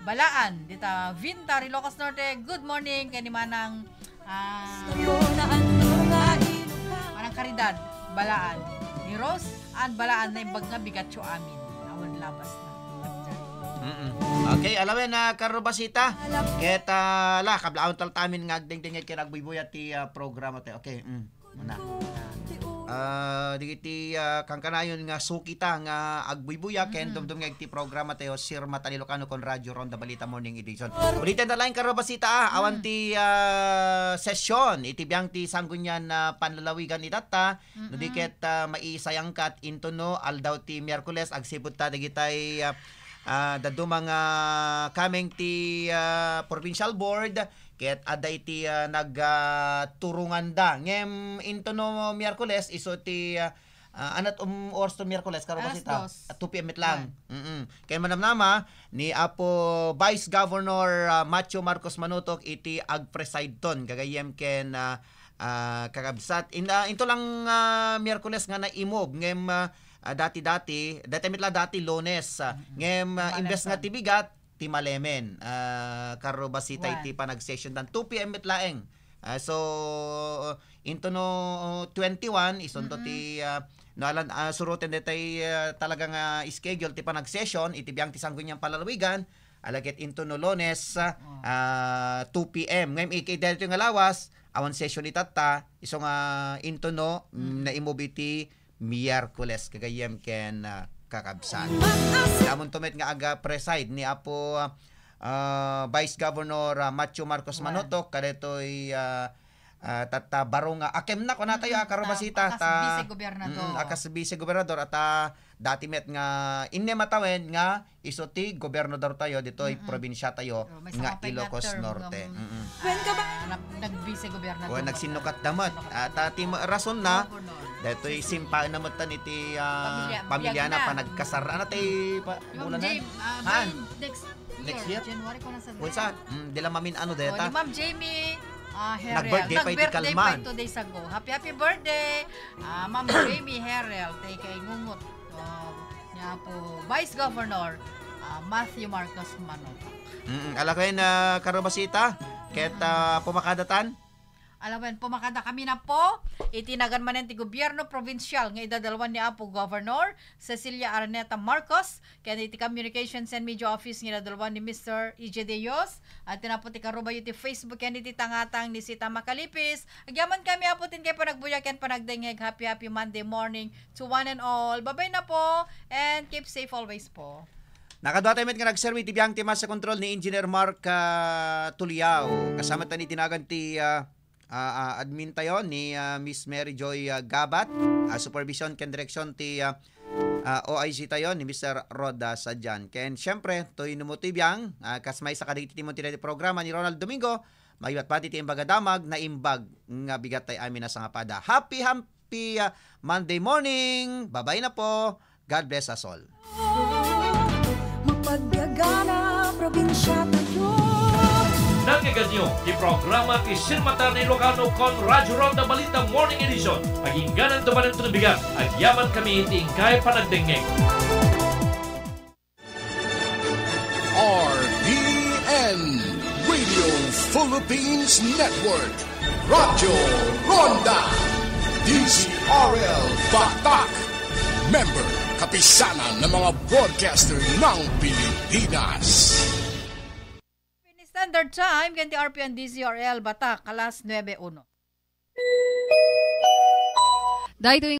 Balaan dita Vintar Ilocos Norte. Good morning kay ni Manang Caridad Balaan ni Rose and Balaan na imbag nga bigatyo amin awan labas na. Okay, alawen na Karobasita. Keta la kablaon taltamin nga agding-dingay kinagbuybuya ti programa te. Okay, muna. Digiti kang kanayon nga sukita nga agbuybuya ken dumdum nga iti programa tayo Sirmatan Ilocano kon Radyo Ronda Balita Morning Edition. Ulitin na lang Karobasita awan ti sesyon iti biyang ti Sanggunian panlalawigan itata no diket maisayangkat into no aldaw ti Miyerkules agsibut ta digitay dadto mga kameng ti provincial board ket aday ti nagturungan da ngem into no Miyerkules iso ti anat oras to Miyerkules Karobasita 2 PM lang. Kay manamnama ni Apo Vice Governor Macho Marcos Manutok iti agpreside ton gagayem ken kakabsat into lang Miyerkules nga na-imove ngem dati mitla dati Lunes ngem imbes nga tibigat ti Malemen Karobasita iti panag-session dan 2 PM mitlaeng so into no 21 isundo ti nalan suruten detay talagang schedule ti panag-session iti biyang ti Sangguniang Palalawigan alaget into no Lunes 2 PM ngem ikidto nga lawas awan session itata iso nga into no na imove iti Miyerkules kagayem ken kakabsat. Namon tumet nga aga preside ni Apo Vice Governor Macho Marcos Manutok kadetoy tata baro nga akem na ko natayo Karobasita ta akas vice gobernador at dati met nga inne matawen nga iso ti gobernador tayo ditoy probinsya tayo nga Ilocos Norte. Nag-vice gobernador. Nagsinukat damat at ti rason na detoy simpa naman tan iti pamilya na pa nagkasara na tay bulan na. Next year January ko na sa. What's that? Dila mamin ano deta. Ma'am Jamie Herrel. Nag-birthday pa iti Kalman. 2 days ago. Happy birthday, Ma'am Jamie Herrel. Tay kay ngungot. Ni Nga po, Vice Governor Matthew Marcos Manotoc. Alam ko yun, Karobasita, ket pumakadatan? Alam mo, pumakada kami na po. Itinagan man ti gobyerno provincial nga idadalawan ni Apo Governor Cecilia Araneta Marcos. Kaya iti Communications and Media Office nga idadalawan ni Mr. E.J. Deos. At tinapot ti karubayo ti Facebook yan iti tangatang ni Sita Makalipis. Agyaman kami aputin kayo panagbuyakan panagdengeg. Happy Monday morning to one and all. Babay na po and keep safe always po. Nakadwa tayo nga nagservi ti biyang timas sa kontrol ni Engineer Mark Tuliao. Kasama tayo ni tinagan ti admin tayo ni Miss Mary Joy Gabat, supervision ken direksyon ti OIC tayo ni Mr. Roda Sadjan. Ken syempre toy numutibiyang kasmay sa kadagiti timon ti programa ni Ronald Domingo, mayuat pati ti imbaga damag na imbag nga bigat tay amin na sangapada. Happy Monday morning. Bye-bye na po. God bless us all. Mapagbiagana probinsya tayo. Nangyagan nyo, di programa ti Sirmata ni Ilocano con Radyo Ronda Balita Morning Edition. Pagingganan to man ang tunubigan, at yaman kami iti ingkay panagdengeng. RPN Radio Philippines Network, Radyo Ronda, DZRL Batak, member kapisanan ng mga broadcaster ng Pilipinas. Standard Time, ganti RPN DZRL Batak, alas 9:01. Dahil